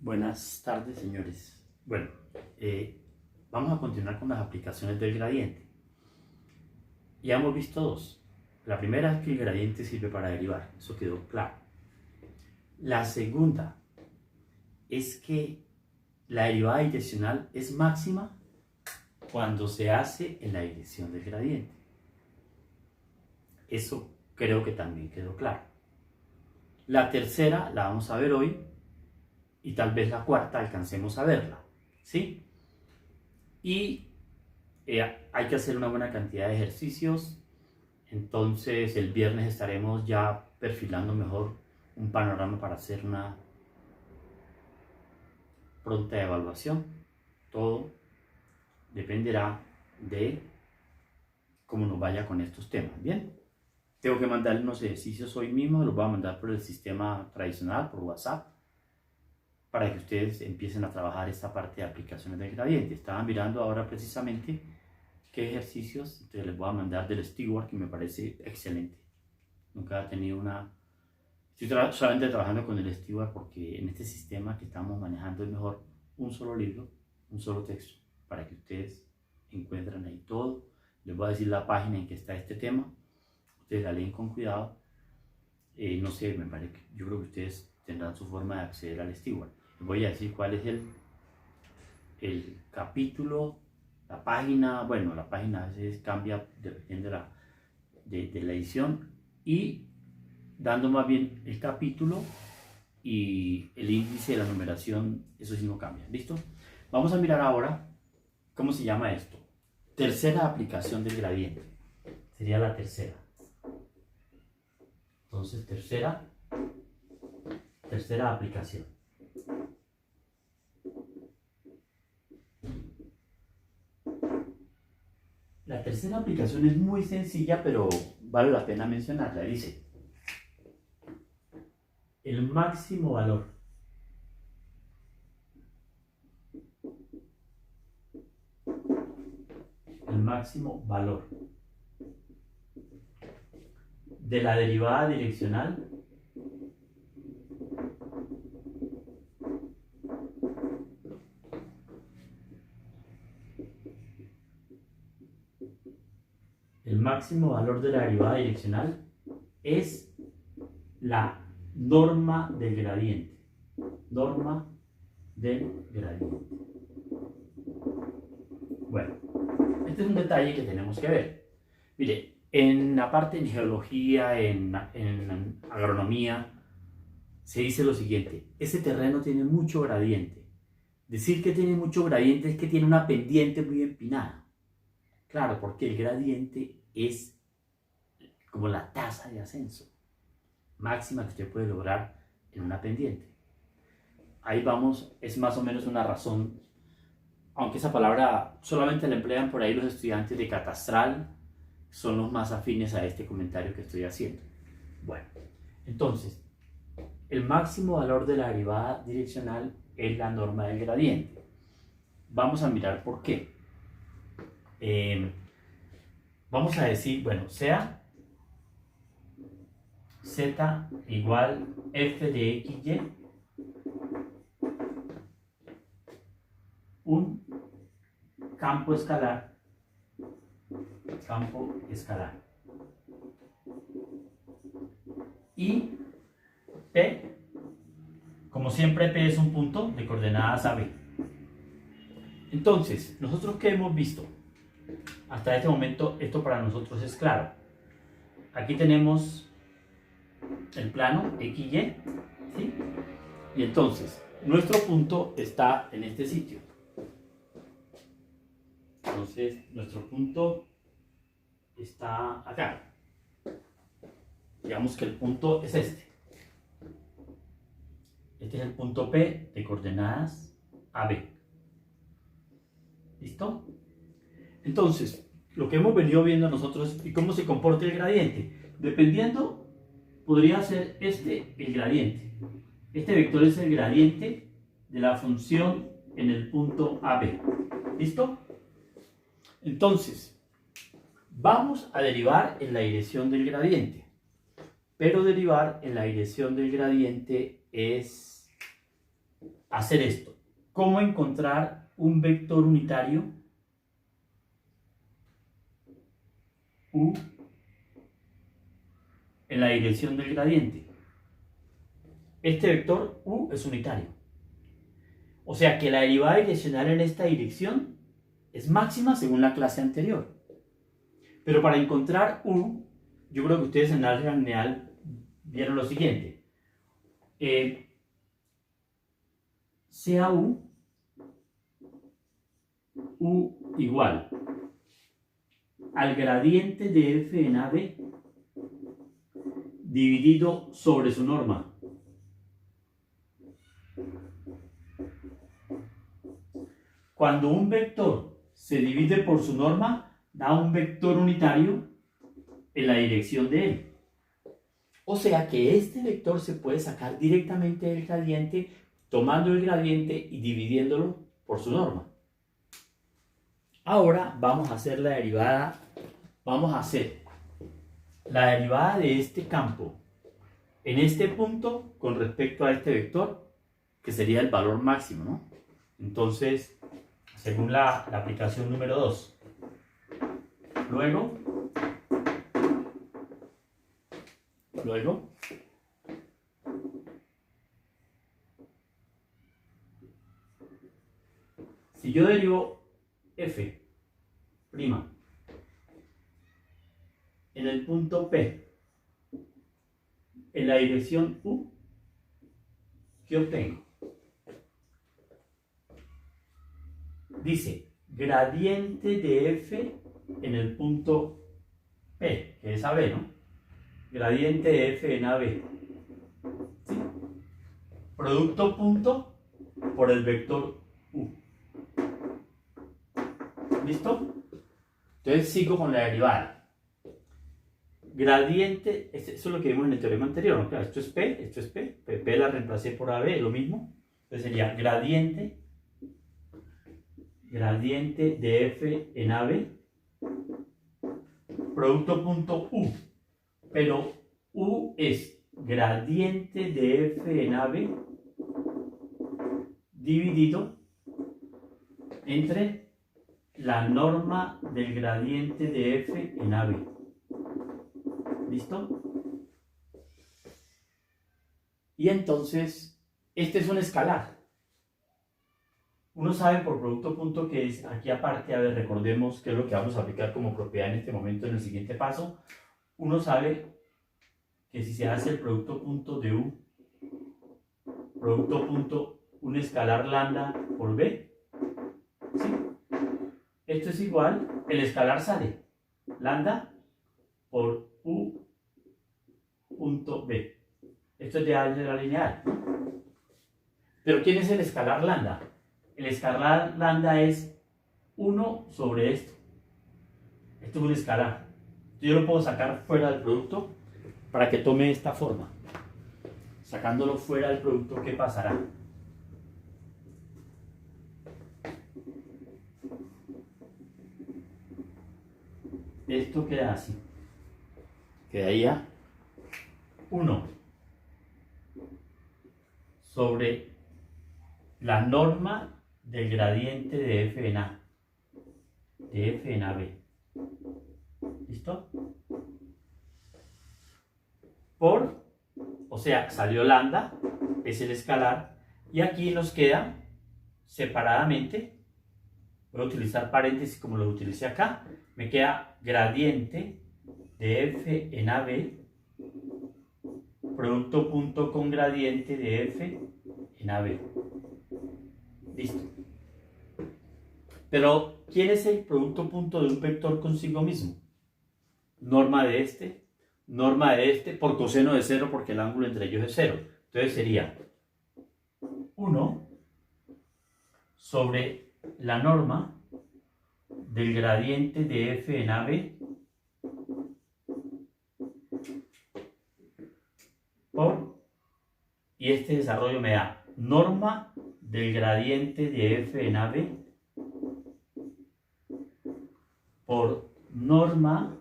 Buenas tardes, señores. Bueno, vamos a continuar con las aplicaciones del gradiente. Ya hemos visto dos. La primera es que el gradiente sirve para derivar, eso quedó claro. La segunda es que la derivada direccional es máxima cuando se hace en la dirección del gradiente. Eso creo que también quedó claro. La tercera la vamos a ver hoy y tal vez la cuarta alcancemos a verla, ¿sí? Y hay que hacer una buena cantidad de ejercicios. Entonces el viernes estaremos ya perfilando mejor un panorama para hacer una pronta evaluación. Todo dependerá de cómo nos vaya con estos temas. Bien, tengo que mandarle unos ejercicios hoy mismo, los voy a mandar por el sistema tradicional, por WhatsApp, para que ustedes empiecen a trabajar esta parte de aplicaciones del gradiente. Estaba mirando ahora precisamente qué ejercicios, entonces les voy a mandar del Stewart, que me parece excelente. Nunca he tenido una... Estoy solamente trabajando con el Stewart porque en este sistema que estamos manejando es mejor un solo libro, un solo texto, para que ustedes encuentren ahí todo. Les voy a decir la página en que está este tema, ustedes la leen con cuidado. No sé, me parece que yo creo que ustedes tendrán su forma de acceder al Stewart. Les voy a decir cuál es el capítulo, la página. Bueno, la página a veces cambia dependiendo de la edición, y dando más bien el capítulo y el índice de la numeración, eso sí no cambia. ¿Listo? Vamos a mirar ahora cómo se llama esto. Tercera aplicación del gradiente. Sería la tercera. Entonces, tercera aplicación. La tercera aplicación es muy sencilla, pero vale la pena mencionarla. Dice: el máximo valor de la derivada direccional es la norma del gradiente. Norma del gradiente. Bueno, este es un detalle que tenemos que ver. Mire, en la parte de geología, en agronomía, se dice lo siguiente: ese terreno tiene mucho gradiente. Decir que tiene mucho gradiente es que tiene una pendiente muy empinada. Claro, porque el gradiente es como la tasa de ascenso máxima que usted puede lograr en una pendiente. Ahí vamos, es más o menos una razón, aunque esa palabra solamente la emplean por ahí los estudiantes de catastral, son los más afines a este comentario que estoy haciendo. Bueno, entonces, el máximo valor de la derivada direccional es la norma del gradiente. Vamos a mirar por qué. Vamos a decir, bueno, sea z igual f de xy, un campo escalar, y P, como siempre P es un punto de coordenadas AB. Entonces, nosotros ¿qué hemos visto? Hasta este momento esto para nosotros es claro. Aquí tenemos el plano XY, ¿sí? Y entonces nuestro punto está en este sitio. Entonces nuestro punto está acá. Digamos que el punto es este. Este es el punto P de coordenadas AB. ¿Listo? Entonces, lo que hemos venido viendo nosotros y cómo se comporta el gradiente. Dependiendo, podría ser este el gradiente. Este vector es el gradiente de la función en el punto AB. ¿Listo? Entonces, vamos a derivar en la dirección del gradiente. Pero derivar en la dirección del gradiente es hacer esto. ¿Cómo encontrar un vector unitario u en la dirección del gradiente? Este vector u es unitario. O sea que la derivada direccional en esta dirección es máxima según la clase anterior. Pero para encontrar u, yo creo que ustedes en álgebra lineal vieron lo siguiente. Sea u igual al gradiente de f en AB dividido sobre su norma. Cuando un vector se divide por su norma, da un vector unitario en la dirección de él. O sea que este vector se puede sacar directamente del gradiente, tomando el gradiente y dividiéndolo por su norma. Ahora vamos a hacer la derivada. Vamos a hacer la derivada de este campo en este punto con respecto a este vector, que sería el valor máximo, ¿no? Entonces, según la aplicación número 2. Luego, si yo derivo f' en el punto P en la dirección u, ¿qué obtengo? Dice gradiente de f en el punto P, que es AB, ¿no? Gradiente de f en AB. ¿Sí? Producto punto por el vector u. ¿Listo? Entonces sigo con la derivada. Gradiente, eso es lo que vimos en el teorema anterior, ¿no? Claro, esto es P, P la reemplacé por AB, lo mismo. Entonces sería gradiente de f en AB, producto punto u, pero u es gradiente de f en AB dividido entre la norma del gradiente de f en AB. ¿Listo? Y entonces, este es un escalar. Uno sabe por producto punto que es aquí aparte, a ver, recordemos qué es lo que vamos a aplicar como propiedad en este momento en el siguiente paso. Uno sabe que si se hace el producto punto de u, producto punto, un escalar lambda por b, ¿sí? Esto es igual, el escalar sale lambda por u punto b. Esto es de álgebra lineal. Pero ¿quién es el escalar lambda? El escalar lambda es 1 sobre esto. Esto es un escalar. Yo lo puedo sacar fuera del producto para que tome esta forma. Sacándolo fuera del producto, ¿qué pasará? Esto queda así. Quedaría 1 sobre la norma del gradiente de f en a, de f en ab. ¿Listo? Por, o sea, salió lambda, es el escalar, y aquí nos queda separadamente, voy a utilizar paréntesis como lo utilicé acá, me queda gradiente de f en ab, producto punto con gradiente de f en ab. Listo. Pero, ¿quién es el producto punto de un vector consigo mismo? Norma de este, por coseno de 0, porque el ángulo entre ellos es 0. Entonces sería 1 sobre la norma del gradiente de f en AB por, y este desarrollo me da norma del gradiente de f en AB por norma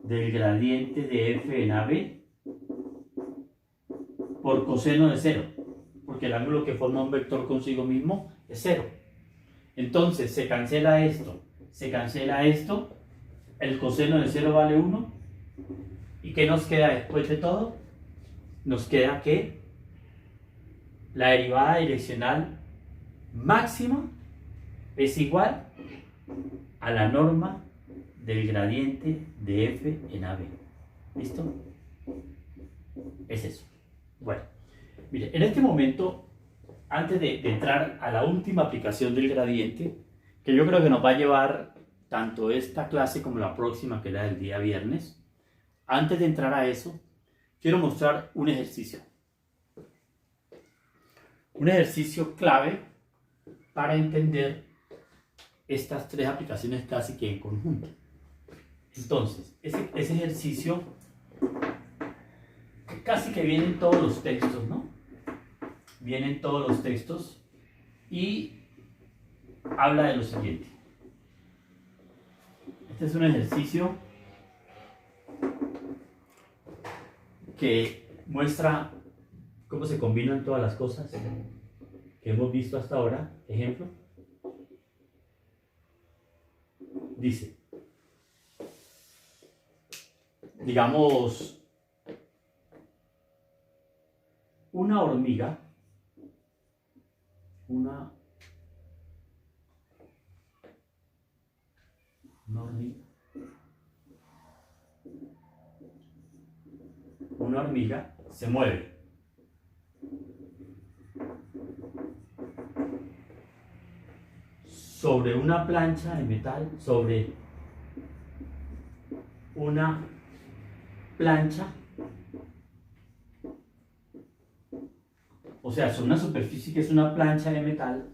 del gradiente de f en AB por coseno de 0. ¿Por porque el ángulo que forma un vector consigo mismo es 0. Entonces se cancela esto, el coseno de 0 vale 1. ¿Y qué nos queda después de todo? Nos queda que la derivada direccional máxima es igual a la norma del gradiente de f en AB. ¿Listo? Es eso. Bueno, mire, en este momento, antes de entrar a la última aplicación del gradiente, que yo creo que nos va a llevar tanto esta clase como la próxima, que es la del día viernes, antes de entrar a eso, quiero mostrar un ejercicio. Un ejercicio clave para entender estas tres aplicaciones casi que en conjunto. Entonces, ese ejercicio casi que viene en todos los textos, ¿no? Viene en todos los textos y habla de lo siguiente. Este es un ejercicio que muestra cómo se combinan todas las cosas que hemos visto hasta ahora. Ejemplo. Dice, digamos, una hormiga, una hormiga se mueve sobre una plancha de metal, sobre una plancha, o sea, sobre una superficie que es una plancha de metal,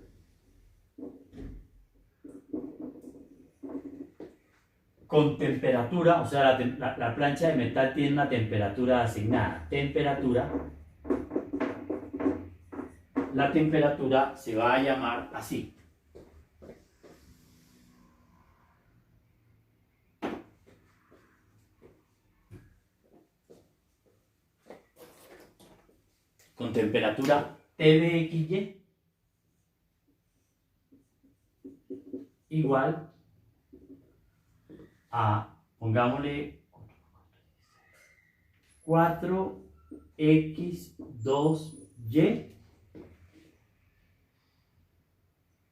con temperatura, o sea, la plancha de metal tiene una temperatura asignada. La temperatura se va a llamar así. Con temperatura T de XY igual a, pongámosle, 4x2y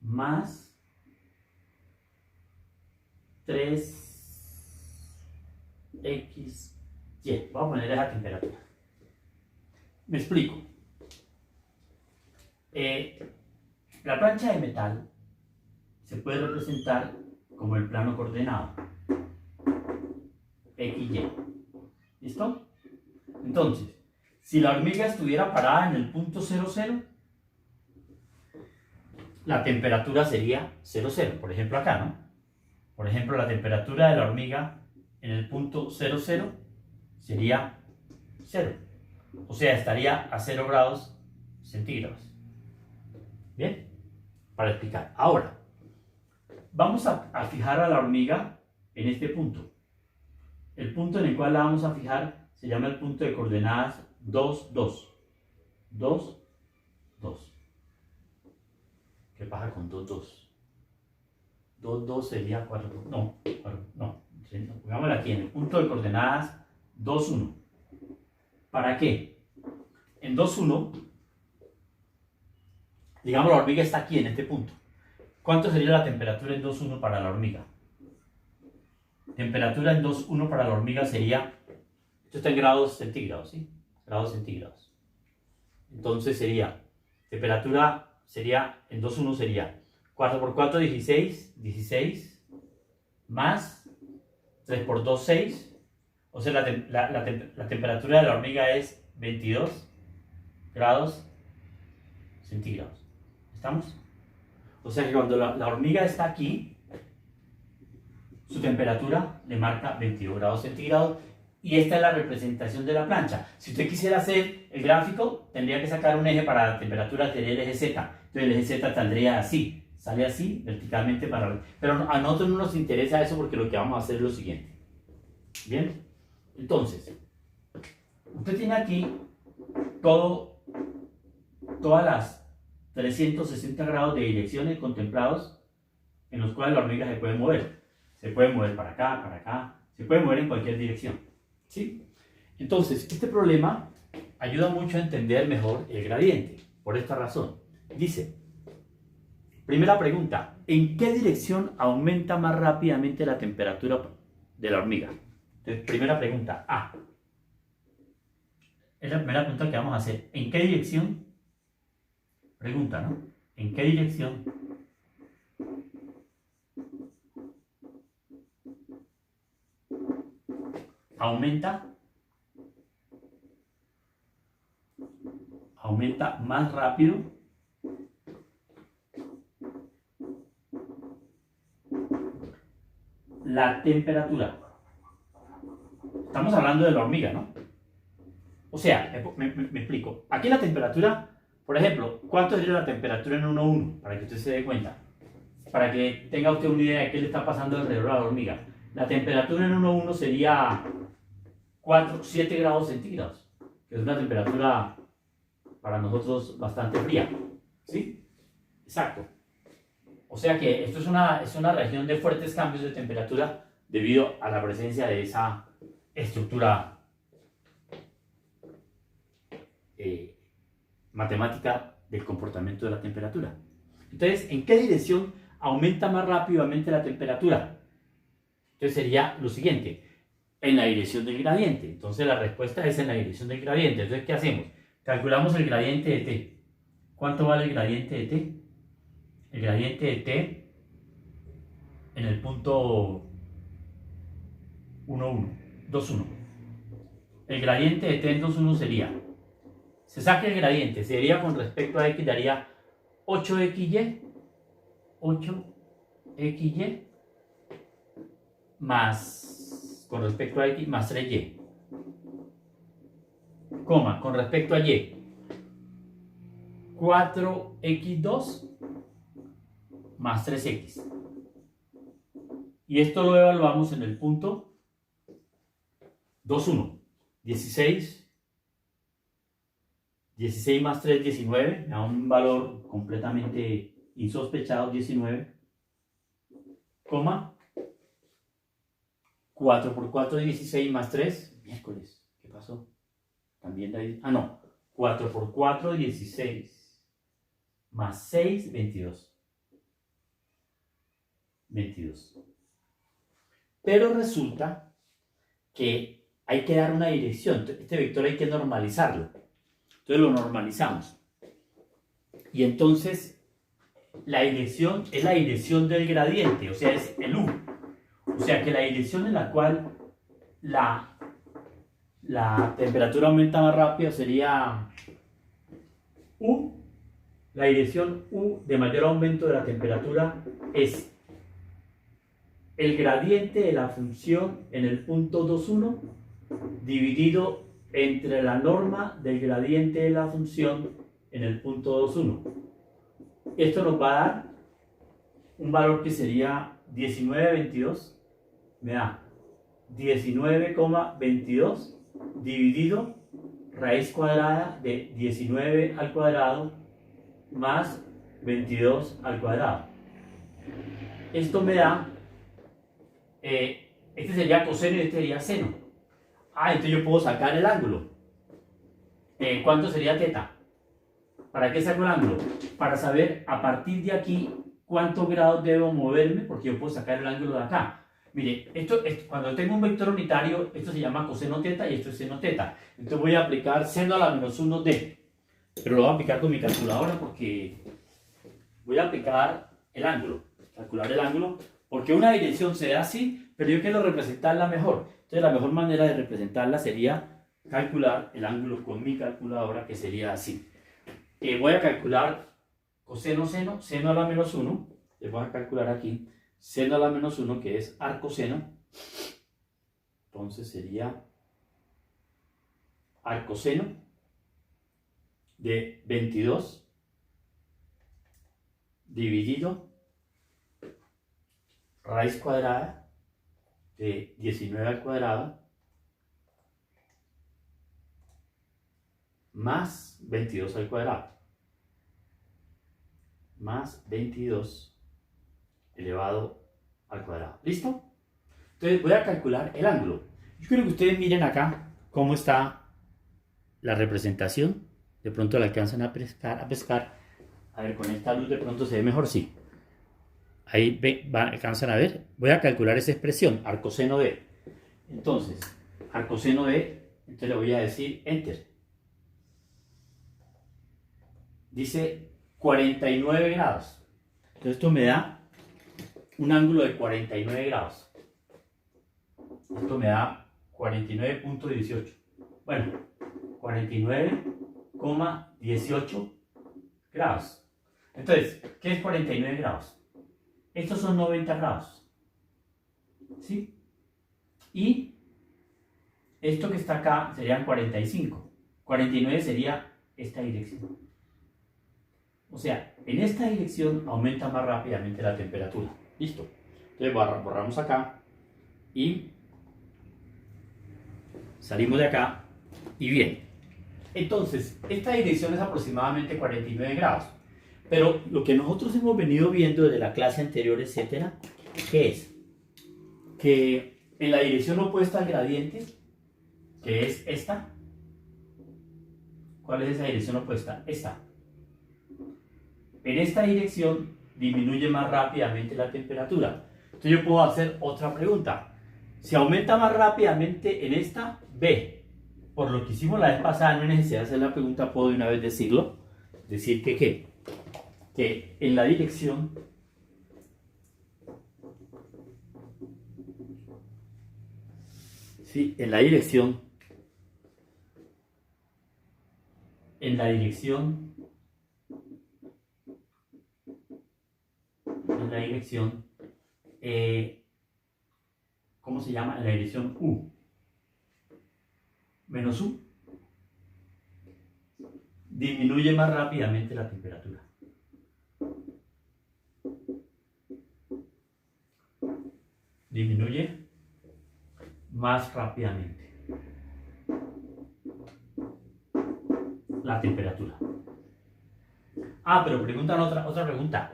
más 3xy. Voy a poner esa temperatura. Me explico. La plancha de metal se puede representar como el plano coordenado XY. ¿Listo? Entonces, si la hormiga estuviera parada en el punto 00, la temperatura sería 00. Por ejemplo, acá, ¿no? Por ejemplo, la temperatura de la hormiga en el punto 00 sería 0. O sea, estaría a 0 grados centígrados. ¿Bien? Para explicar. Ahora, vamos a fijar a la hormiga en este punto. El punto en el cual la vamos a fijar se llama el punto de coordenadas 2, 2. 2, 2. ¿Qué pasa con 2, 2? 2, 2 sería 4. No. Pongámoslo aquí en el punto de coordenadas 2, 1. ¿Para qué? En 2, 1, digamos la hormiga está aquí en este punto. ¿Cuánto sería la temperatura en 2, 1 para la hormiga? Temperatura en 2, 1 para la hormiga sería, esto está en grados centígrados, ¿sí? Grados centígrados. Entonces sería, temperatura sería, en 2, 1 sería 4 por 4, 16, 16, más 3 por 2, 6. O sea, la temperatura de la hormiga es 22 grados centígrados. ¿Estamos? O sea que cuando la hormiga está aquí, su temperatura le marca 22 grados centígrados y esta es la representación de la plancha. Si usted quisiera hacer el gráfico, tendría que sacar un eje para la temperatura, sería el eje Z. Entonces el eje Z saldría así, sale así, verticalmente para... Pero a nosotros no nos interesa eso porque lo que vamos a hacer es lo siguiente. ¿Bien? Entonces, usted tiene aquí todo todas las 360 grados de direcciones contemplados en los cuales la hormiga se puede mover. Se puede mover para acá, se puede mover en cualquier dirección. ¿Sí? Entonces, este problema ayuda mucho a entender mejor el gradiente, por esta razón. Dice, primera pregunta, ¿en qué dirección aumenta más rápidamente la temperatura de la hormiga? Entonces, primera pregunta, A. Es la primera pregunta que vamos a hacer. ¿En qué dirección? Pregunta, ¿no? ¿En qué dirección aumenta más rápido la temperatura? Estamos hablando de la hormiga, ¿no? O sea, me explico. Aquí la temperatura, por ejemplo, ¿cuánto sería la temperatura en 1,1? Para que usted se dé cuenta. Para que tenga usted una idea de qué le está pasando alrededor a la hormiga. La temperatura en 1,1 sería 7 grados centígrados, que es una temperatura para nosotros bastante fría. ¿Sí? Exacto. O sea que esto es una región de fuertes cambios de temperatura debido a la presencia de esa estructura matemática del comportamiento de la temperatura. Entonces, ¿en qué dirección aumenta más rápidamente la temperatura? Entonces sería lo siguiente, en la dirección del gradiente. Entonces la respuesta es en la dirección del gradiente. Entonces, ¿qué hacemos? Calculamos el gradiente de t. ¿Cuánto vale el gradiente de t? El gradiente de t en el punto 2,1. El gradiente de t en 2,1 sería, se saca el gradiente, sería con respecto a x, daría 8xy más, con respecto a x, más 3y, coma, con respecto a y, 4x2 más 3x. Y esto lo evaluamos en el punto 2,1. 16 más 3, 19, me da un valor completamente insospechado, 19, coma, 4 por 4, 16 más 3, miércoles, ¿qué pasó? También da, no, 4 por 4, 16, más 6, 22. 22. Pero resulta que hay que dar una dirección, este vector hay que normalizarlo. Entonces lo normalizamos. Y entonces la dirección es la dirección del gradiente, o sea, es el u. O sea que la dirección en la cual la temperatura aumenta más rápido sería u. La dirección u de mayor aumento de la temperatura es el gradiente de la función en el punto 2,1 dividido entre la norma del gradiente de la función en el punto 2,1. Esto nos va a dar un valor que sería 19,22. Me da 19,22 dividido raíz cuadrada de 19 al cuadrado más 22 al cuadrado. Esto me da, este sería coseno y este sería seno. Entonces yo puedo sacar el ángulo. ¿Cuánto sería teta? ¿Para qué saco el ángulo? Para saber a partir de aquí cuántos grados debo moverme, porque yo puedo sacar el ángulo de acá. Mire, cuando tengo un vector unitario, esto se llama coseno teta y esto es seno teta. Entonces voy a aplicar seno a la menos 1d. Pero lo voy a aplicar con mi calculadora porque voy a aplicar el ángulo. Calcular el ángulo, porque una dirección se da así, pero yo quiero representarla mejor. Entonces la mejor manera de representarla sería calcular el ángulo con mi calculadora, que sería así. Voy a calcular coseno seno, seno a la menos 1. Les voy a calcular aquí seno a la menos 1, que es arcoseno. Entonces sería arcoseno de 22 dividido raíz cuadrada de 19 al cuadrado más 22 al cuadrado. más 22 elevado al cuadrado. ¿Listo? Entonces voy a calcular el ángulo. Yo quiero que ustedes miren acá cómo está la representación. De pronto la alcanzan a pescar. A ver, con esta luz de pronto se ve mejor, sí. Ahí alcanzan a ver. Voy a calcular esa expresión, arcoseno de. Entonces, arcoseno de, entonces le voy a decir Enter. Dice 49 grados. Entonces esto me da un ángulo de 49 grados. Esto me da 49.18. Bueno, 49,18 grados. Entonces, ¿qué es 49 grados? Estos son 90 grados. ¿Sí? Y esto que está acá serían 45. 49 sería esta dirección. O sea, en esta dirección aumenta más rápidamente la temperatura. Listo. Entonces borramos acá y salimos de acá y bien. Entonces, esta dirección es aproximadamente 49 grados. Pero lo que nosotros hemos venido viendo desde la clase anterior, etcétera, ¿qué es? Que en la dirección opuesta al gradiente, que es esta. ¿Cuál es esa dirección opuesta? Esta. En esta dirección disminuye más rápidamente la temperatura. Entonces yo puedo hacer otra pregunta. Si aumenta más rápidamente en esta, B. Por lo que hicimos la vez pasada, no hay necesidad de hacer la pregunta, puedo de una vez decirlo. Decir que ¿qué? Que en la dirección ¿sí? En la dirección ¿cómo se llama? En la dirección U menos U disminuye más rápidamente la temperatura. Disminuye más rápidamente la temperatura. Pero preguntan otra pregunta.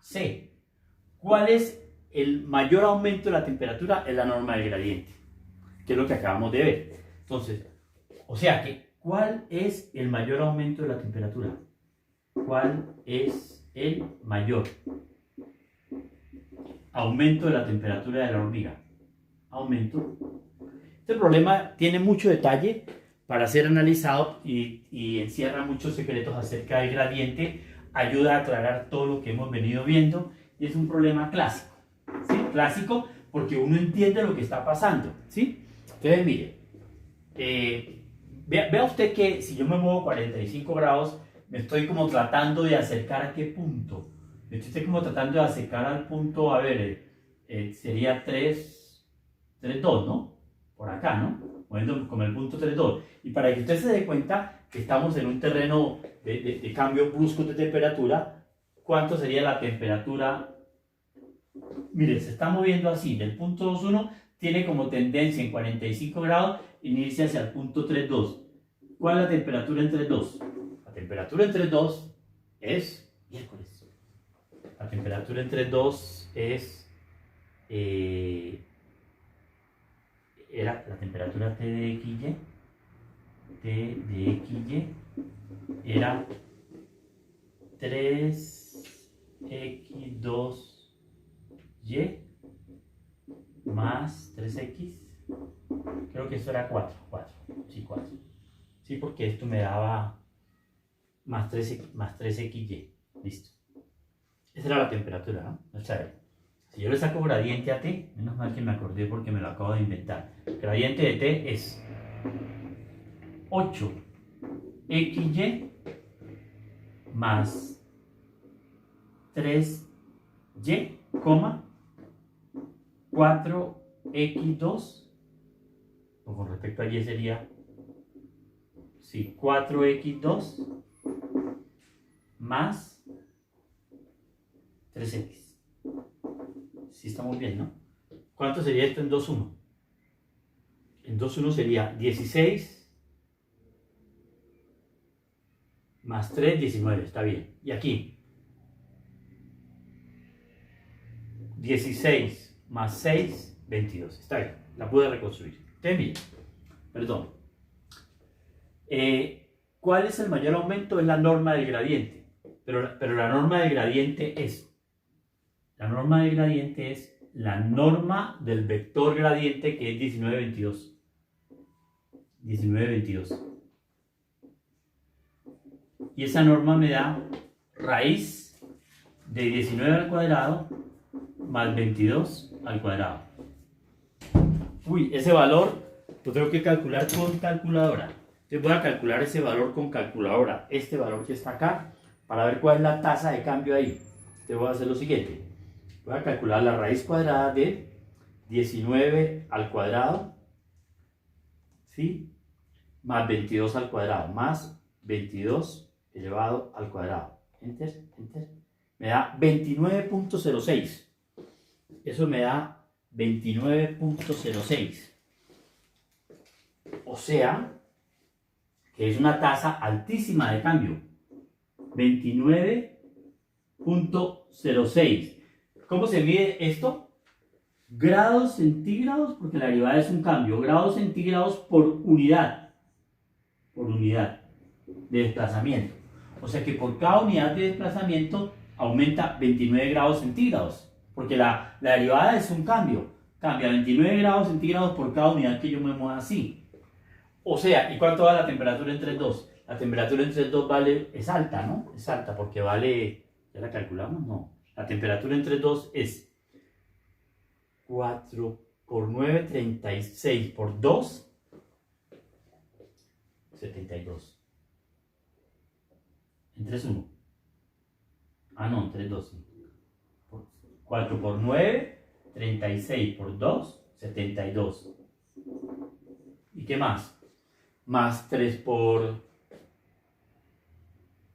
C. ¿Cuál es el mayor aumento de la temperatura? Es la norma del gradiente, que es lo que acabamos de ver. Entonces, o sea que, ¿cuál es el mayor aumento de la temperatura? ¿Cuál es el mayor aumento de la temperatura de la hormiga? Aumento. Este problema tiene mucho detalle para ser analizado y encierra muchos secretos acerca del gradiente, ayuda a aclarar todo lo que hemos venido viendo y es un problema clásico, ¿sí? Clásico porque uno entiende lo que está pasando, ¿sí? Entonces, mire, vea usted que si yo me muevo 45 grados, me estoy como tratando de acercar a qué punto. Me estoy como tratando de acercar al punto, a ver, sería 3,2, ¿no? Por acá, ¿no? Moviendo como el punto 3,2. Y para que usted se dé cuenta que estamos en un terreno de cambio brusco de temperatura, ¿cuánto sería la temperatura? Mire, se está moviendo así, del punto 2,1 tiene como tendencia en 45 grados, inicia hacia el punto 3,2. ¿Cuál es la temperatura en 3,2? La temperatura en 3,2 es miércoles. La temperatura en 3,2 es era la temperatura T de XY era 3x2y más 3x, creo que esto era 4, sí, 4, sí, porque esto me daba más 3xy, listo. Esa era la temperatura, ¿no? O sea, si yo le saco gradiente a T, menos mal que me acordé porque me lo acabo de inventar. Gradiente de T es 8xy más 3y, 4x2, o con respecto a y sería, sí, 4x2 más 3x. Sí, estamos bien, ¿no? ¿Cuánto sería esto en 2,1? En 2,1 sería 16 más 3, 19, está bien. Y aquí, 16 más 6, 22. Está bien, la pude reconstruir. Bien, perdón. ¿Cuál es el mayor aumento? Es la norma del gradiente. Pero la norma del gradiente es... La norma del gradiente es la norma del vector gradiente, que es 19, 22. 19, 22. Y esa norma me da raíz de 19 al cuadrado más 22 al cuadrado. Uy, ese valor lo tengo que calcular con calculadora. Entonces voy a calcular ese valor con calculadora. Este valor que está acá, para ver cuál es la tasa de cambio ahí. Entonces voy a hacer lo siguiente. Voy a calcular la raíz cuadrada de 19 al cuadrado, ¿sí? Más 22 al cuadrado, más 22 elevado al cuadrado. Enter, enter. Me da 29.06. Eso me da 29.06. O sea, que es una tasa altísima de cambio. 29.06. ¿Cómo se mide esto? Grados centígrados, porque la derivada es un cambio. Grados centígrados por unidad. Por unidad de desplazamiento. O sea que por cada unidad de desplazamiento aumenta 29 grados centígrados. Porque la derivada es un cambio. Cambia 29 grados centígrados por cada unidad que yo me mueva así. O sea, ¿y cuánto va la temperatura en 3,2? La temperatura en 3,2 vale, es alta, ¿no? Es alta porque vale, ¿ya la calculamos? No. La temperatura en 3,2 es 4 por 9, 36 por 2, 72. En 3,1. Ah, no, en 3,2. 4 por 9, 36 por 2, 72. ¿Y qué más? Más 3 por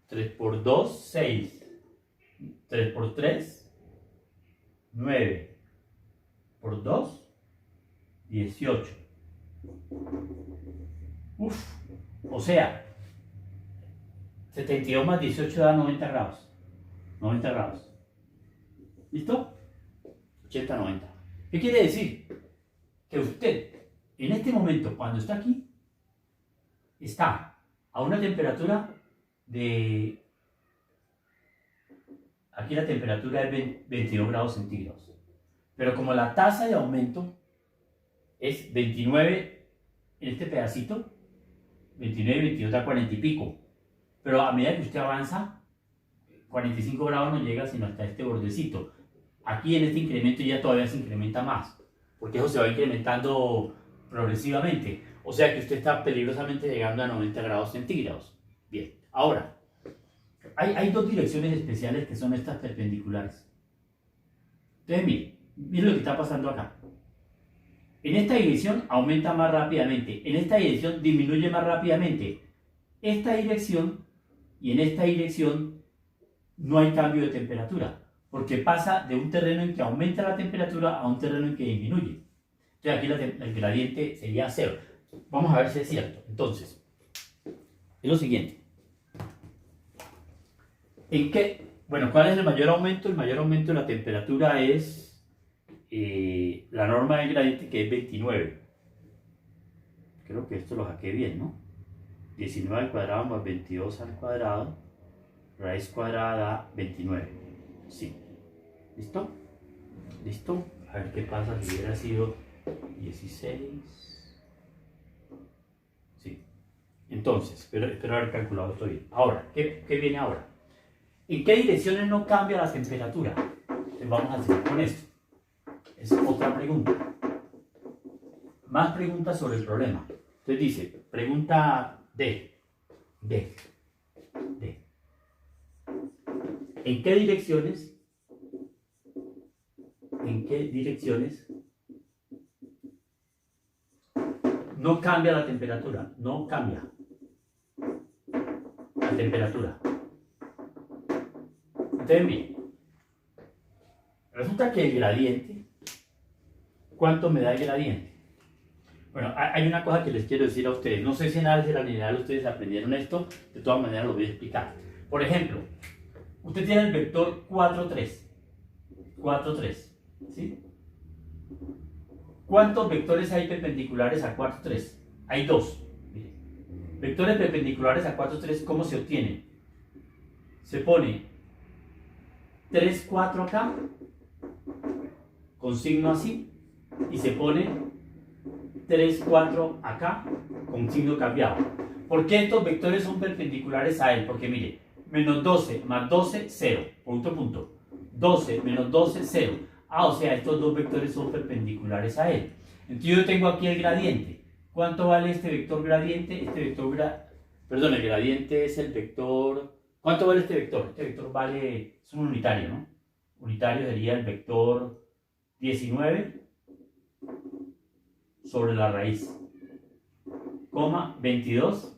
2, 6. 3 por 3, 9. Por 2, 18. Uf, o sea, 72 más 18 da 90 grados. 90 grados. ¿Listo? 80, 90. ¿Qué quiere decir? Que usted, en este momento, cuando está aquí, está a una temperatura de... Aquí la temperatura es 22 grados centígrados. Pero como la tasa de aumento es 29 en este pedacito, 29 y 22 da 40 y pico. Pero a medida que usted avanza, 45 grados no llega sino hasta este bordecito. Aquí en este incremento ya todavía se incrementa más, porque eso se va incrementando progresivamente. O sea que usted está peligrosamente llegando a 90 grados centígrados. Bien, ahora, hay dos direcciones especiales que son estas perpendiculares. Entonces, miren lo que está pasando acá. En esta dirección aumenta más rápidamente, en esta dirección disminuye más rápidamente. Esta dirección y en esta dirección no hay cambio de temperatura, porque pasa de un terreno en que aumenta la temperatura a un terreno en que disminuye. Entonces aquí el gradiente sería 0. Vamos a ver si es cierto. Entonces, es lo siguiente. ¿En qué? Bueno, ¿cuál es el mayor aumento? El mayor aumento de la temperatura es la norma del gradiente, que es 29. Creo que esto lo saqué bien, ¿no? 19 al cuadrado más 22 al cuadrado, raíz cuadrada 29. Sí. ¿Listo? ¿Listo? A ver qué pasa si hubiera sido 16. Sí. Entonces, espero haber calculado esto bien. Ahora, ¿qué viene ahora? ¿En qué direcciones no cambia la temperatura? Entonces vamos a seguir con esto. Es otra pregunta. Más preguntas sobre el problema. Entonces dice, pregunta D. ¿En qué direcciones no cambia la temperatura? No cambia la temperatura. Entonces, miren, resulta que el gradiente, ¿cuánto me da el gradiente? Bueno, hay una cosa que les quiero decir a ustedes. No sé si en análisis lineal ustedes aprendieron esto, de todas maneras lo voy a explicar. Por ejemplo, usted tiene el vector 4, 3. 4, 3. ¿Sí? ¿Cuántos vectores hay perpendiculares a 4, 3? Hay 2. Vectores perpendiculares a 4, 3, ¿cómo se obtienen? Se pone 3, 4 acá, con signo así, y se pone 3, 4 acá, con signo cambiado. ¿Por qué estos vectores son perpendiculares a él? Porque mire, menos 12 más 12, 0, punto, punto. 12 menos 12, 0. Ah, o sea, estos dos vectores son perpendiculares a él. Entonces yo tengo aquí el gradiente. ¿Cuánto vale este vector gradiente? Perdón, el gradiente es el vector... ¿Cuánto vale este vector? Este vector vale... es un unitario, ¿no? Unitario sería el vector 19 sobre la raíz, coma 22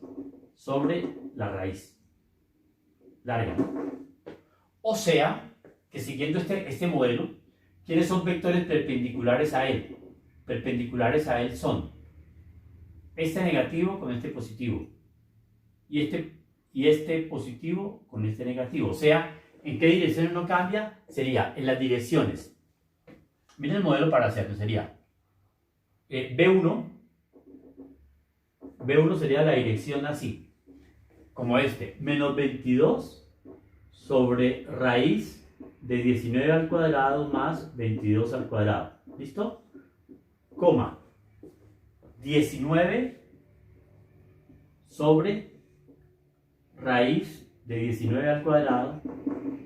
sobre la raíz. Larga, ¿no? O sea, que siguiendo este modelo, ¿quiénes son vectores perpendiculares a él? Perpendiculares a él son este negativo con este positivo y este positivo con este negativo. O sea, ¿en qué dirección no cambia? Sería en las direcciones. Miren el modelo para hacerlo. Sería B1 sería la dirección así, como este, menos 22 sobre raíz de 19 al cuadrado más 22 al cuadrado. ¿Listo? Coma 19 sobre raíz de 19 al cuadrado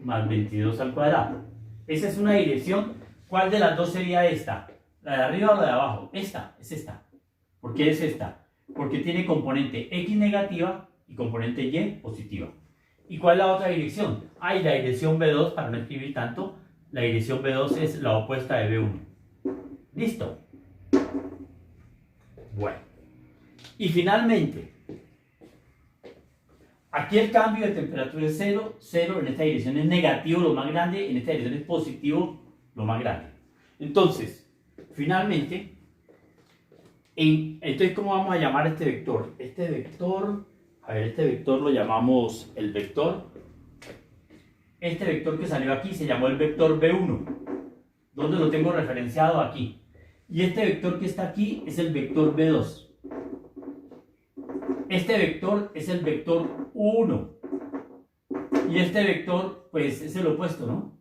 más 22 al cuadrado. Esa es una dirección. ¿Cuál de las dos sería esta? ¿La de arriba o la de abajo? Esta, es esta. ¿Por qué es esta? Porque tiene componente X negativa y componente Y positiva. ¿Y cuál es la otra dirección? La dirección B2, para no escribir tanto, la dirección B2 es la opuesta de B1. ¿Listo? Bueno. Y finalmente, aquí el cambio de temperatura es 0, 0, en esta dirección es negativo lo más grande, en esta dirección es positivo lo más grande. Entonces, finalmente, entonces, ¿cómo vamos a llamar a este vector? Este vector lo llamamos el vector. Este vector que salió aquí se llamó el vector B1. ¿Dónde lo tengo referenciado? Aquí. Y este vector que está aquí es el vector B2. Este vector es el vector U1. Y este vector, pues, es el opuesto, ¿no?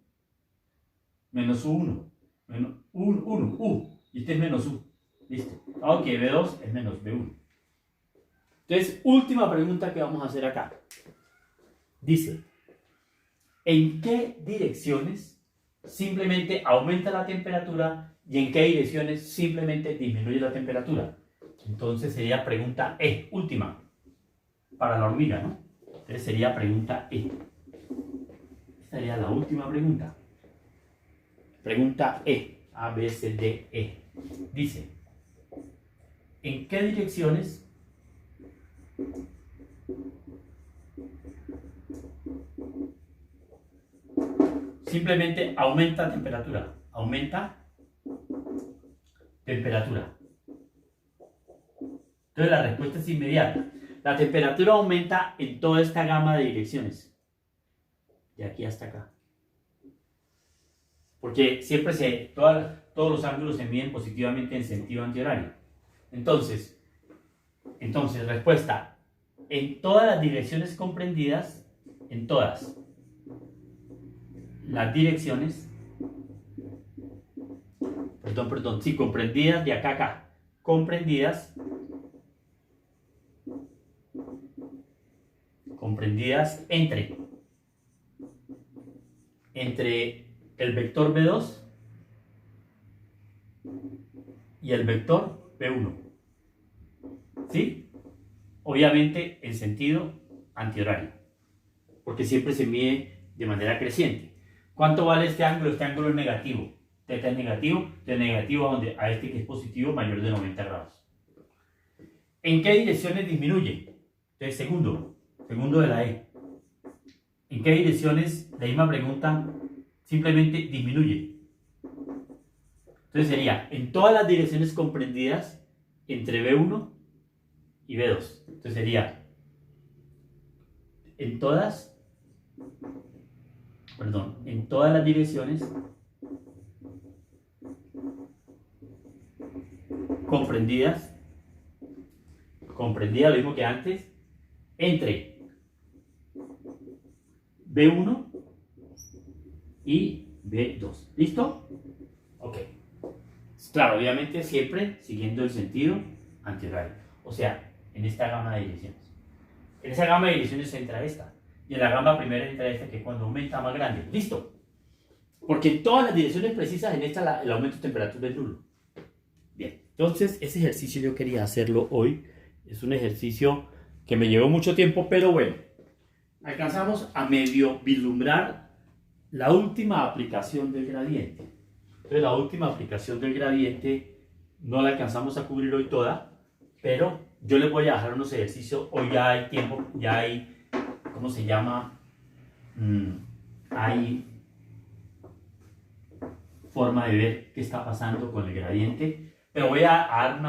Menos U1. Menos U1, U. Y este es menos U. Listo. Ok, B2 es menos B1. Entonces, última pregunta que vamos a hacer acá. Dice, ¿en qué direcciones simplemente aumenta la temperatura y en qué direcciones simplemente disminuye la temperatura? Entonces sería pregunta E, última, para la hormiga, ¿no? Entonces sería pregunta E. Esta sería la última pregunta. Pregunta E, A, B, C, D, E. Dice, ¿en qué direcciones simplemente aumenta temperatura? Aumenta temperatura. Entonces la respuesta es inmediata. La temperatura aumenta en toda esta gama de direcciones. De aquí hasta acá. Porque siempre todos los ángulos se miden positivamente en sentido antihorario. Entonces, respuesta. En todas las direcciones comprendidas, en todas las direcciones, sí, comprendidas de acá a acá, comprendidas entre el vector B2 y el vector B1. ¿Sí? Obviamente en sentido antihorario, porque siempre se mide de manera creciente. ¿Cuánto vale este ángulo? Este ángulo es negativo. Teta es negativo, de negativo a este que es positivo, mayor de 90 grados. ¿En qué direcciones disminuye? Entonces, segundo de la E. ¿En qué direcciones, la misma pregunta, simplemente disminuye? Entonces sería, en todas las direcciones comprendidas entre B1 y B2. Entonces sería, en todas las direcciones comprendidas, lo mismo que antes, entre B1 y B2. ¿Listo? Ok. Claro, obviamente siempre siguiendo el sentido antirradio. O sea, en esta gama de direcciones. En esa gama de direcciones entra esta. Y en la gama primera entra esta, que cuando aumenta más grande. ¿Listo? Porque en todas las direcciones precisas, en esta el aumento de temperatura es nulo. Bien, entonces ese ejercicio yo quería hacerlo hoy. Es un ejercicio que me llevó mucho tiempo, pero bueno, alcanzamos a medio vislumbrar la última aplicación del gradiente. Entonces la última aplicación del gradiente no la alcanzamos a cubrir hoy toda, pero yo les voy a dejar unos ejercicios. Hoy ya hay tiempo, ya hay, ¿cómo se llama? Hay forma de ver qué está pasando con el gradiente, pero voy a dar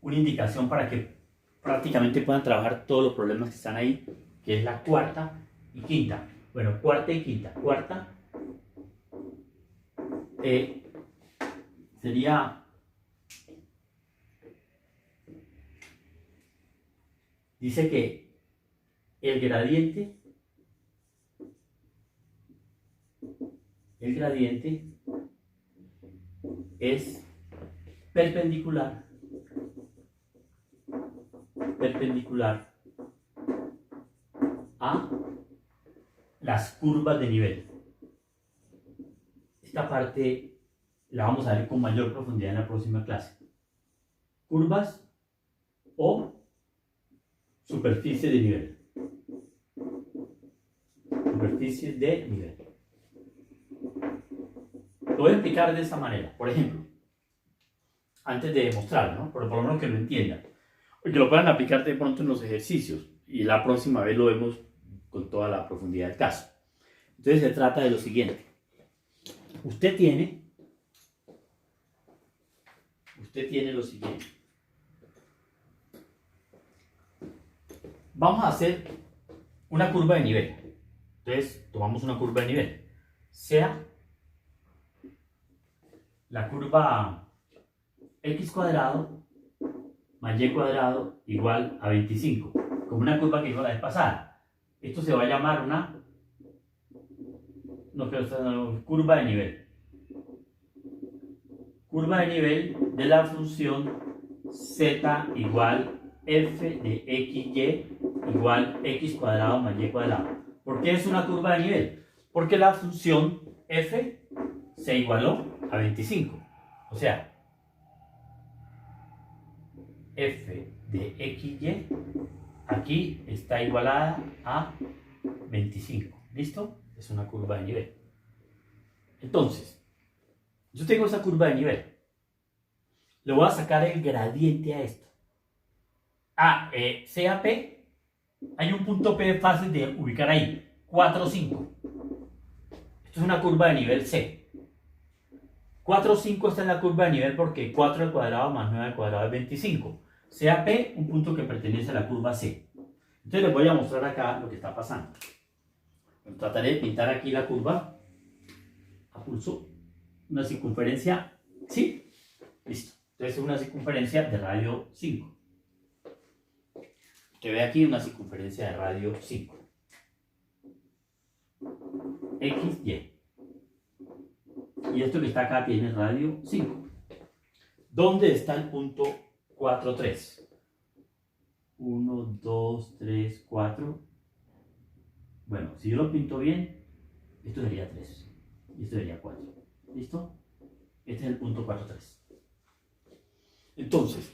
una indicación para que prácticamente puedan trabajar todos los problemas que están ahí, que es la cuarta y quinta. Bueno, cuarta y quinta. Cuarta sería dice que el gradiente es perpendicular a las curvas de nivel. Esta parte la vamos a ver con mayor profundidad en la próxima clase. Curvas o superficie de nivel. Superficie de nivel. Lo voy a explicar de esta manera. Por ejemplo, antes de demostrarlo, ¿no? Por lo menos que lo entiendan. O que lo puedan aplicar de pronto en los ejercicios. Y la próxima vez lo vemos con toda la profundidad del caso. Entonces se trata de lo siguiente. Usted tiene lo siguiente. Vamos a hacer una curva de nivel. Entonces tomamos una curva de nivel. Sea la curva x cuadrado más y cuadrado igual a 25. Como una curva que hizo la vez pasada. Esto se va a llamar una curva de nivel. Curva de nivel de la función z igual f de xy igual x cuadrado más y cuadrado. ¿Por qué es una curva de nivel? Porque la función f se igualó a 25. O sea, f de xy aquí está igualada a 25. ¿Listo? Es una curva de nivel. Entonces, yo tengo esa curva de nivel. Le voy a sacar el gradiente a esto. Sea P, hay un punto P fácil de ubicar ahí. 4, 5. Esto es una curva de nivel C. 4, 5 está en la curva de nivel porque 4 al cuadrado más 9 al cuadrado es 25. Sea P un punto que pertenece a la curva C. Entonces les voy a mostrar acá lo que está pasando. Trataré de pintar aquí la curva a pulso. Una circunferencia, ¿sí? Listo. Entonces es una circunferencia de radio 5. Usted ve aquí una circunferencia de radio 5. X, Y. Y esto que está acá tiene radio 5. ¿Dónde está el punto 4, 3? 1, 2, 3, 4. Bueno, si yo lo pinto bien, esto sería 3. Y esto sería 4. ¿Listo? Este es el punto 4, 3. Entonces,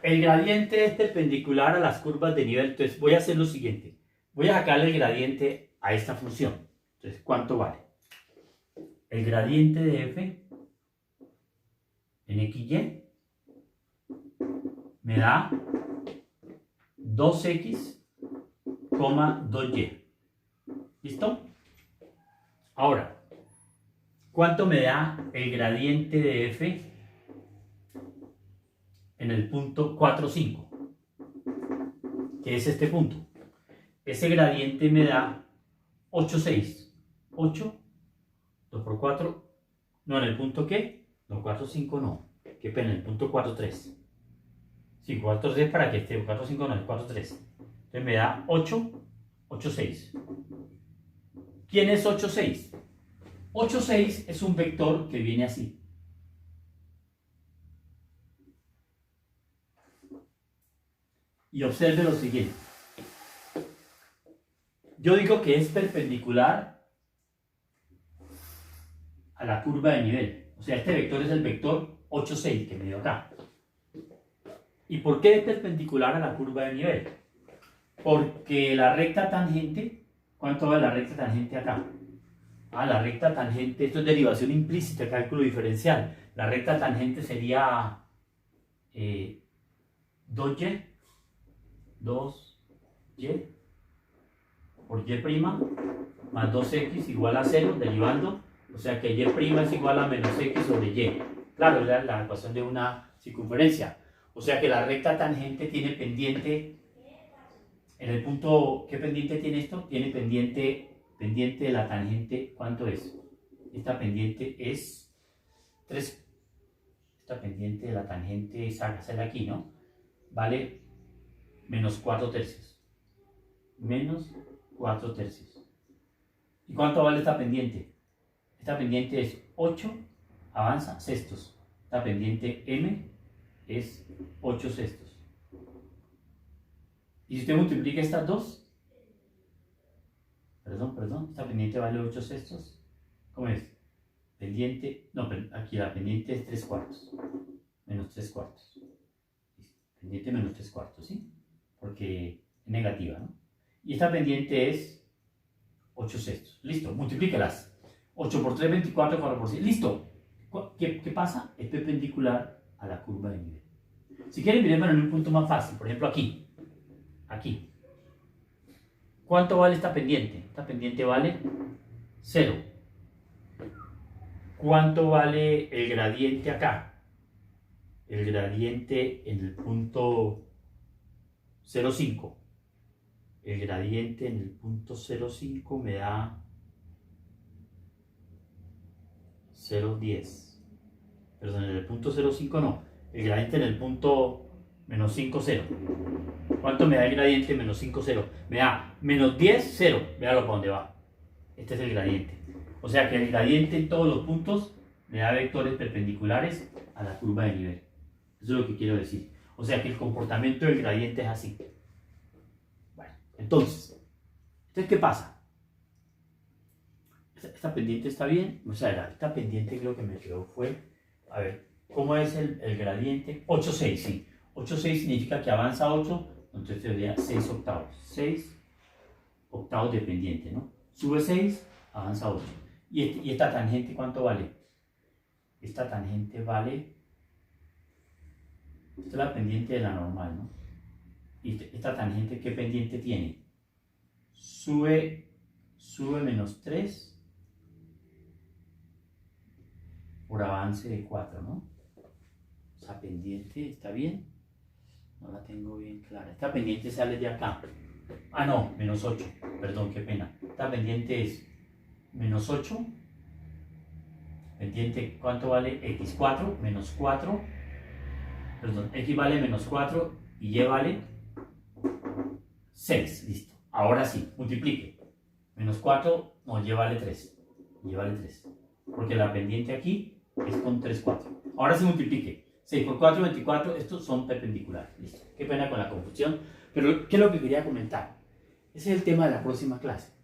el gradiente es perpendicular a las curvas de nivel. Entonces voy a hacer lo siguiente. Voy a sacarle el gradiente a esta función. Entonces, ¿cuánto vale? El gradiente de f en xy me da 2x, 2y. ¿Listo? Ahora, ¿cuánto me da el gradiente de f en el punto 4, 5? Que es este punto. Ese gradiente me da 8, 6. 8, 2 por 4. No, en el punto ¿qué? No, 4, 5 no. qué pena, el punto 4, 3. Sí, 4, 3 para que esté, 4, 5 no, es 4, 3. Entonces me da 8, 8, 6. ¿Quién es 8, 6? 8, 6 es un vector que viene así. Y observe lo siguiente. Yo digo que es perpendicular a la curva de nivel. O sea, este vector es el vector 8, 6 que me dio acá. ¿Y por qué es perpendicular a la curva de nivel? Porque la recta tangente, ¿cuánto vale la recta tangente acá? La recta tangente, esto es derivación implícita, cálculo diferencial. La recta tangente sería 2y por y' más 2x igual a 0, derivando. O sea que y' es igual a menos x sobre y. Claro, es la ecuación de una circunferencia. O sea que la recta tangente tiene pendiente, en el punto, ¿qué pendiente tiene esto? Tiene pendiente de la tangente, ¿cuánto es? Esta pendiente es 3, esta pendiente de la tangente, sácasela aquí, ¿no? Vale menos 4 tercios. Menos 4 tercios. ¿Y cuánto vale esta pendiente? Esta pendiente es 8, avanza, sextos. Esta pendiente m es 8 sextos. Y si usted multiplica estas dos, perdón, esta pendiente vale 8 sextos. ¿Cómo es? Pendiente, no, aquí la pendiente es 3 cuartos. Menos 3 cuartos. Pendiente menos 3 cuartos, ¿sí? Porque es negativa, ¿no? Y esta pendiente es 8 sextos. Listo, multiplícalas. 8 por 3, 24, 4 por 6. Listo. ¿Qué pasa? Es perpendicular a la curva de nivel. Si quieren, miremos en un punto más fácil. Por ejemplo, aquí. Aquí. ¿Cuánto vale esta pendiente? Esta pendiente vale 0. ¿Cuánto vale el gradiente acá? El gradiente en el punto 0,5. El gradiente en el punto 0,5 me da 0,10. Perdón, en el punto 0,5 no. El gradiente en el punto menos 5, 0. ¿Cuánto me da el gradiente menos 5, 0? Me da menos 10, 0. Véalo para dónde va. Este es el gradiente. O sea que el gradiente en todos los puntos me da vectores perpendiculares a la curva de nivel. Eso es lo que quiero decir. O sea que el comportamiento del gradiente es así. Bueno, entonces ¿qué pasa? Esta pendiente está bien. O sea, esta pendiente creo que me quedó fue, a ver, ¿cómo es el gradiente? 8, 6, sí. 8, 6 significa que avanza 8, entonces sería 6 octavos. 6 octavos de pendiente, ¿no? Sube 6, avanza 8. ¿Y esta tangente cuánto vale? Esta tangente vale, esta es la pendiente de la normal, ¿no? ¿Y esta tangente qué pendiente tiene? Sube menos 3 por avance de 4, ¿no? Esa pendiente está bien. No la tengo bien clara. Esta pendiente sale de acá. No, menos 8. Perdón, qué pena. Esta pendiente es menos 8. Pendiente, ¿cuánto vale? X4 menos 4. Perdón, X vale menos 4 y Y vale 6. Listo. Ahora sí, multiplique. Menos 4, no, Y vale 3. Y vale 3. Porque la pendiente aquí es con 3, 4. Ahora sí multiplique. 6 por 4, 24, estos son perpendiculares. Listo. Qué pena con la confusión. Pero, ¿qué es lo que quería comentar? Ese es el tema de la próxima clase.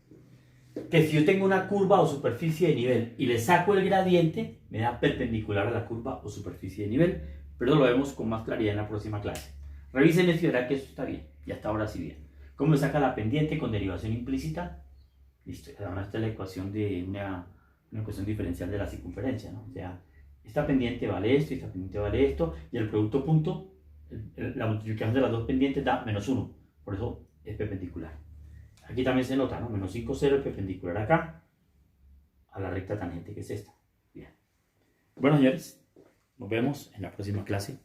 Que si yo tengo una curva o superficie de nivel y le saco el gradiente, me da perpendicular a la curva o superficie de nivel. Pero lo vemos con más claridad en la próxima clase. Revisen esto y verán que eso está bien. Y hasta ahora sí bien. ¿Cómo se saca la pendiente con derivación implícita? Listo. Ahora esta es la ecuación de una ecuación diferencial de la circunferencia, ¿no? O sea, esta pendiente vale esto y esta pendiente vale esto, y el producto punto, la multiplicación de las dos pendientes da menos 1, por eso es perpendicular. Aquí también se nota, ¿no? Menos 5, 0 es perpendicular acá, a la recta tangente que es esta. Bien. Bueno, señores, nos vemos en la próxima clase.